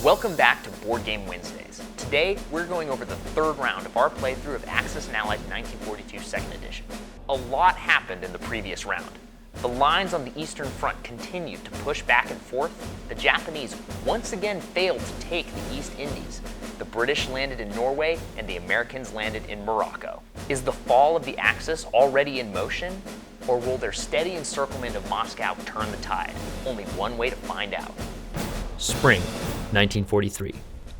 Welcome back to Board Game Wednesdays. Today, we're going over the third round of our playthrough of Axis and Allies 1942 2nd Edition. A lot happened in the previous round. The lines on the Eastern Front continued to push back and forth. The Japanese once again failed to take the East Indies. The British landed in Norway, and the Americans landed in Morocco. Is the fall of the Axis already in motion? Or will their steady encirclement of Moscow turn the tide? Only one way to find out. Spring, 1943.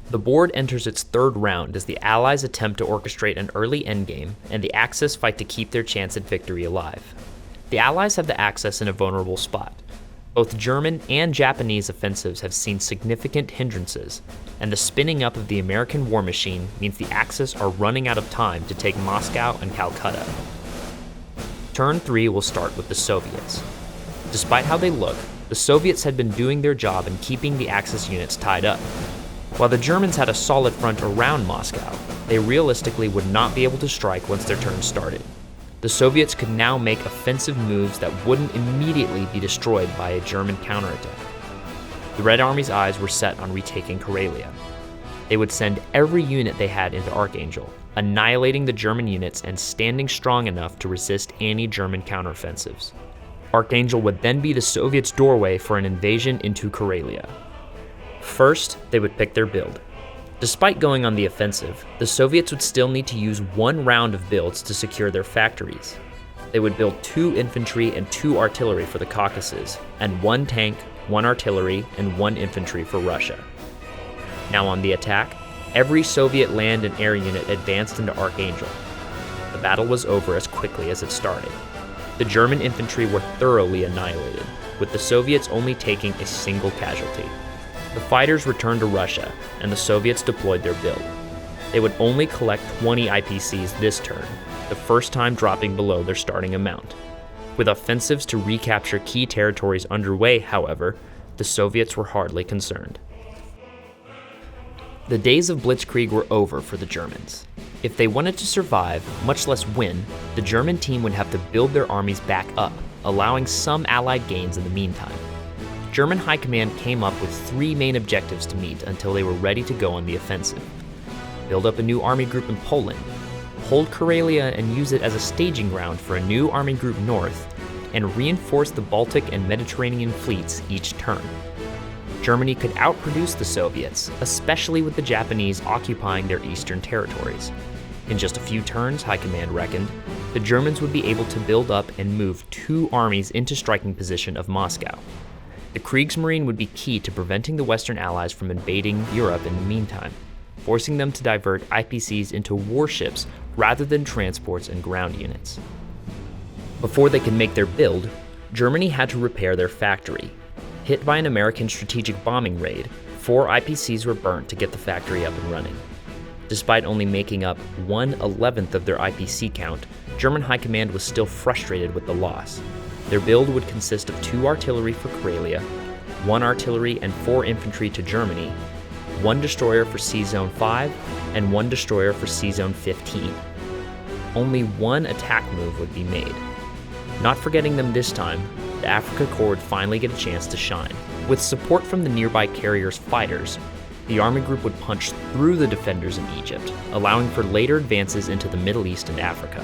The board enters its third round as the Allies attempt to orchestrate an early endgame, and the Axis fight to keep their chance at victory alive. The Allies have the Axis in a vulnerable spot. Both German and Japanese offensives have seen significant hindrances, and the spinning up of the American war machine means the Axis are running out of time to take Moscow and Calcutta. Turn 3 will start with the Soviets. Despite how they look, the Soviets had been doing their job in keeping the Axis units tied up. While the Germans had a solid front around Moscow, they realistically would not be able to strike once their turn started. The Soviets could now make offensive moves that wouldn't immediately be destroyed by a German counterattack. The Red Army's eyes were set on retaking Karelia. They would send every unit they had into Archangel, annihilating the German units and standing strong enough to resist any German counteroffensives. Archangel would then be the Soviets' doorway for an invasion into Karelia. First, they would pick their build. Despite going on the offensive, the Soviets would still need to use one round of builds to secure their factories. They would build 2 infantry and 2 artillery for the Caucasus, and 1 tank, 1 artillery, and 1 infantry for Russia. Now on the attack, every Soviet land and air unit advanced into Archangel. The battle was over as quickly as it started. The German infantry were thoroughly annihilated, with the Soviets only taking a single casualty. The fighters returned to Russia, and the Soviets deployed their build. They would only collect 20 IPCs this turn, the first time dropping below their starting amount. With offensives to recapture key territories underway, however, the Soviets were hardly concerned. The days of Blitzkrieg were over for the Germans. If they wanted to survive, much less win, the German team would have to build their armies back up, allowing some Allied gains in the meantime. German High Command came up with 3 main objectives to meet until they were ready to go on the offensive. Build up a new army group in Poland, hold Karelia and use it as a staging ground for a new army group north, and reinforce the Baltic and Mediterranean fleets each turn. Germany could outproduce the Soviets, especially with the Japanese occupying their eastern territories. In just a few turns, High Command reckoned, the Germans would be able to build up and move 2 armies into striking position of Moscow. The Kriegsmarine would be key to preventing the Western Allies from invading Europe in the meantime, forcing them to divert IPCs into warships rather than transports and ground units. Before they could make their build, Germany had to repair their factory. Hit by an American strategic bombing raid, 4 IPCs were burnt to get the factory up and running. Despite only making up 1/11th of their IPC count, German High Command was still frustrated with the loss. Their build would consist of 2 artillery for Karelia, 1 artillery and 4 infantry to Germany, 1 destroyer for Sea Zone 5, and 1 destroyer for Sea Zone 15. Only 1 attack move would be made. Not forgetting them this time, the Africa Corps would finally get a chance to shine. With support from the nearby carriers' fighters, the army group would punch through the defenders in Egypt, allowing for later advances into the Middle East and Africa.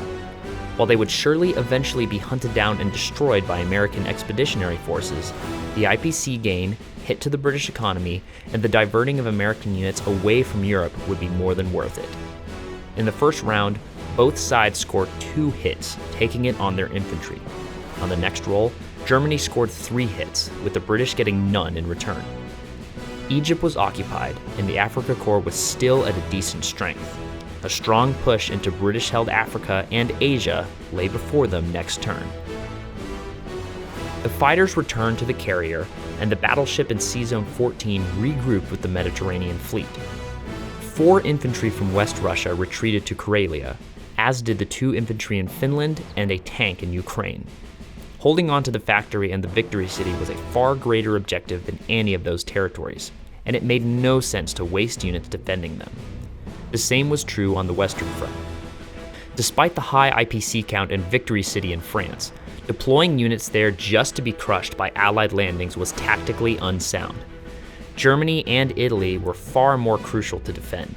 While they would surely eventually be hunted down and destroyed by American expeditionary forces, the IPC gain, hit to the British economy, and the diverting of American units away from Europe would be more than worth it. In the first round, both sides scored 2 hits, taking it on their infantry. On the next roll, Germany scored 3 hits, with the British getting none in return. Egypt was occupied, and the Africa Corps was still at a decent strength. A strong push into British-held Africa and Asia lay before them next turn. The fighters returned to the carrier, and the battleship in Sea Zone 14 regrouped with the Mediterranean fleet. 4 infantry from West Russia retreated to Karelia, as did the 2 infantry in Finland and a tank in Ukraine. Holding on to the factory and the Victory City was a far greater objective than any of those territories, and it made no sense to waste units defending them. The same was true on the Western Front. Despite the high IPC count in Victory City in France, deploying units there just to be crushed by Allied landings was tactically unsound. Germany and Italy were far more crucial to defend.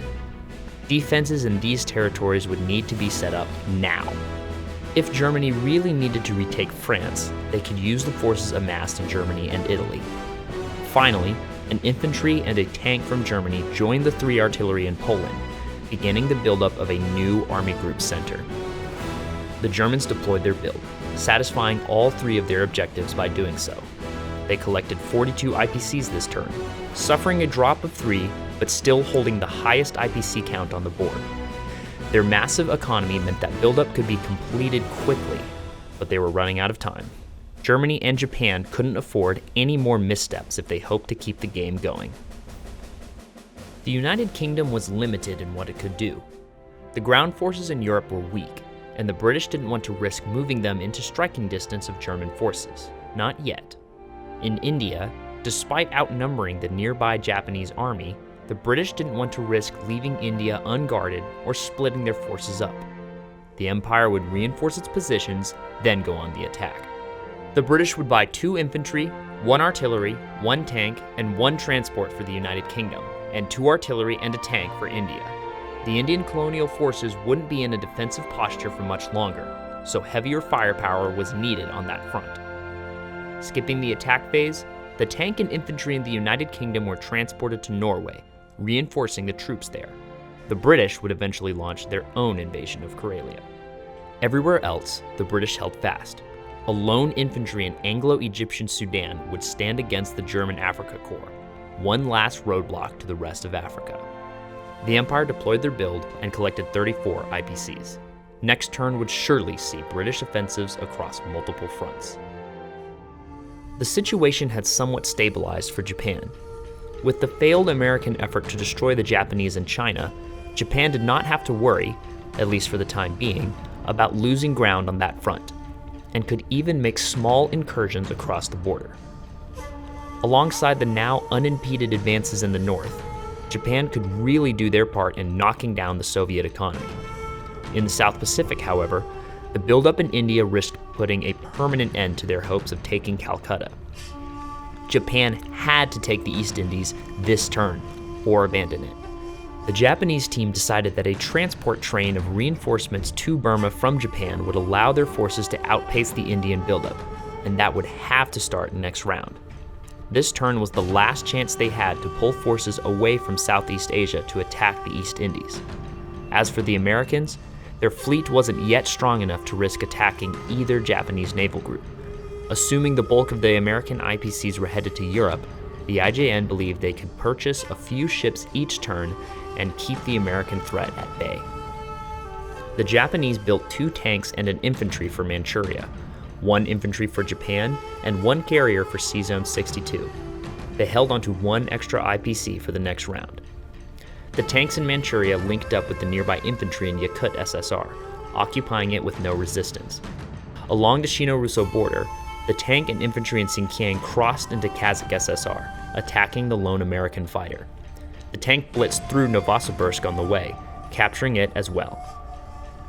Defenses in these territories would need to be set up now. If Germany really needed to retake France, they could use the forces amassed in Germany and Italy. Finally, an infantry and a tank from Germany joined the 3 artillery in Poland, beginning the buildup of a new army group center. The Germans deployed their build, satisfying all 3 of their objectives by doing so. They collected 42 IPCs this turn, suffering a drop of 3, but still holding the highest IPC count on the board. Their massive economy meant that buildup could be completed quickly, but they were running out of time. Germany and Japan couldn't afford any more missteps if they hoped to keep the game going. The United Kingdom was limited in what it could do. The ground forces in Europe were weak, and the British didn't want to risk moving them into striking distance of German forces. Not yet. In India, despite outnumbering the nearby Japanese army, the British didn't want to risk leaving India unguarded or splitting their forces up. The Empire would reinforce its positions, then go on the attack. The British would buy 2 infantry, 1 artillery, 1 tank, and 1 transport for the United Kingdom, and 2 artillery and a tank for India. The Indian colonial forces wouldn't be in a defensive posture for much longer, so heavier firepower was needed on that front. Skipping the attack phase, the tank and infantry in the United Kingdom were transported to Norway, reinforcing the troops there. The British would eventually launch their own invasion of Karelia. Everywhere else, the British held fast. A lone infantry in Anglo-Egyptian Sudan would stand against the German Afrika Korps, one last roadblock to the rest of Africa. The Empire deployed their build and collected 34 IPCs. Next turn would surely see British offensives across multiple fronts. The situation had somewhat stabilized for Japan. With the failed American effort to destroy the Japanese in China, Japan did not have to worry, at least for the time being, about losing ground on that front, and could even make small incursions across the border. Alongside the now unimpeded advances in the north, Japan could really do their part in knocking down the Soviet economy. In the South Pacific, however, the buildup in India risked putting a permanent end to their hopes of taking Calcutta. Japan had to take the East Indies this turn, or abandon it. The Japanese team decided that a transport train of reinforcements to Burma from Japan would allow their forces to outpace the Indian buildup, and that would have to start next round. This turn was the last chance they had to pull forces away from Southeast Asia to attack the East Indies. As for the Americans, their fleet wasn't yet strong enough to risk attacking either Japanese naval group. Assuming the bulk of the American IPCs were headed to Europe, the IJN believed they could purchase a few ships each turn and keep the American threat at bay. The Japanese built 2 tanks and an infantry for Manchuria, 1 infantry for Japan, and 1 carrier for C-Zone 62. They held onto 1 extra IPC for the next round. The tanks in Manchuria linked up with the nearby infantry in Yakut SSR, occupying it with no resistance. Along the Sino-Russo border, the tank and infantry in Xinjiang crossed into Kazakh SSR, attacking the lone American fighter. The tank blitzed through Novosibirsk on the way, capturing it as well.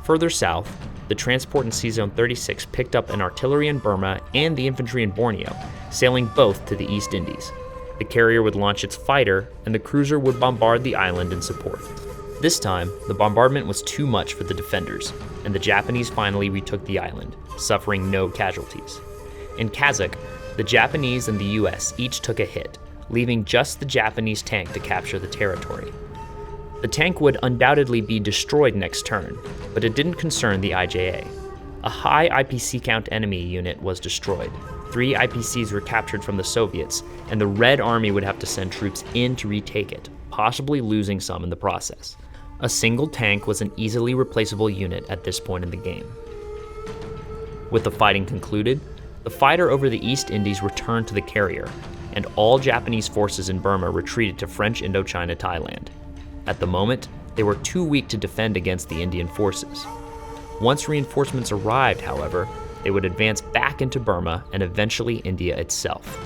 Further south, the transport in C-Zone 36 picked up an artillery in Burma and the infantry in Borneo, sailing both to the East Indies. The carrier would launch its fighter, and the cruiser would bombard the island in support. This time, the bombardment was too much for the defenders, and the Japanese finally retook the island, suffering no casualties. In Kazakh, the Japanese and the US each took a hit, leaving just the Japanese tank to capture the territory. The tank would undoubtedly be destroyed next turn, but it didn't concern the IJA. A high IPC count enemy unit was destroyed. 3 IPCs were captured from the Soviets, and the Red Army would have to send troops in to retake it, possibly losing some in the process. A single tank was an easily replaceable unit at this point in the game. With the fighting concluded, the fighter over the East Indies returned to the carrier, and all Japanese forces in Burma retreated to French Indochina Thailand. At the moment, they were too weak to defend against the Indian forces. Once reinforcements arrived, however, they would advance back into Burma and eventually India itself.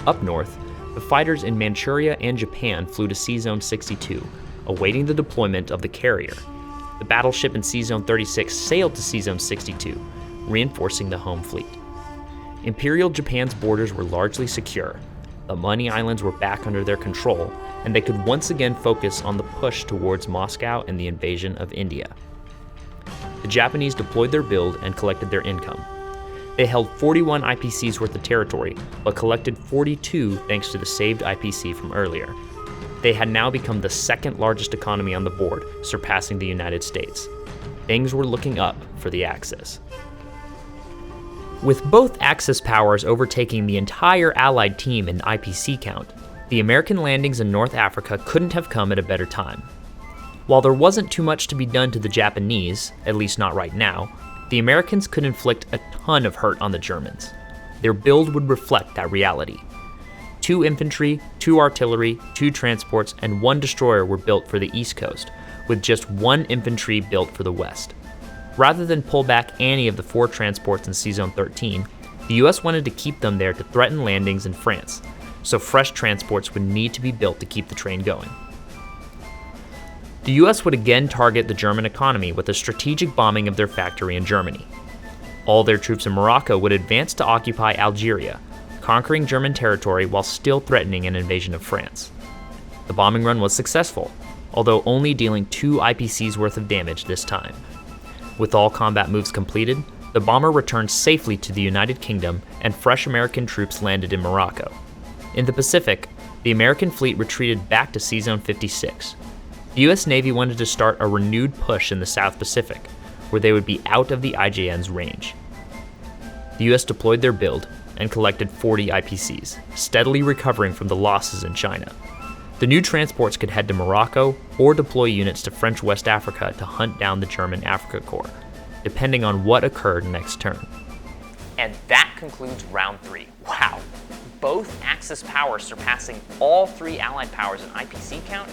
Up north, the fighters in Manchuria and Japan flew to C-Zone 62, awaiting the deployment of the carrier. The battleship in C-Zone 36 sailed to C-Zone 62, reinforcing the home fleet. Imperial Japan's borders were largely secure, the Money Islands were back under their control, and they could once again focus on the push towards Moscow and the invasion of India. The Japanese deployed their build and collected their income. They held 41 IPCs worth of territory, but collected 42 thanks to the saved IPC from earlier. They had now become the second largest economy on the board, surpassing the United States. Things were looking up for the Axis. With both Axis powers overtaking the entire Allied team in IPC count, the American landings in North Africa couldn't have come at a better time. While there wasn't too much to be done to the Japanese, at least not right now, the Americans could inflict a ton of hurt on the Germans. Their build would reflect that reality. 2 infantry, 2 artillery, 2 transports, and 1 destroyer were built for the East Coast, with just 1 infantry built for the West. Rather than pull back any of the 4 transports in C-Zone 13, the US wanted to keep them there to threaten landings in France, so fresh transports would need to be built to keep the train going. The US would again target the German economy with a strategic bombing of their factory in Germany. All their troops in Morocco would advance to occupy Algeria, conquering German territory while still threatening an invasion of France. The bombing run was successful, although only dealing 2 IPCs worth of damage this time. With all combat moves completed, the bomber returned safely to the United Kingdom and fresh American troops landed in Morocco. In the Pacific, the American fleet retreated back to C-Zone 56. The US Navy wanted to start a renewed push in the South Pacific, where they would be out of the IJN's range. The US deployed their build and collected 40 IPCs, steadily recovering from the losses in China. The new transports could head to Morocco or deploy units to French West Africa to hunt down the German Africa Corps, depending on what occurred next turn. And that concludes round 3. Wow! Both Axis powers surpassing all 3 Allied powers in IPC count?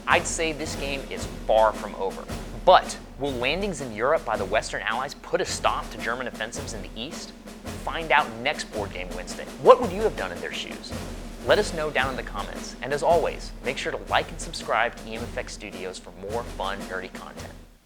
I'd say this game is far from over. But will landings in Europe by the Western Allies put a stop to German offensives in the East? Find out next Board Game Wednesday. What would you have done in their shoes? Let us know down in the comments. And as always, make sure to like and subscribe to EMFX Studios for more fun, nerdy content.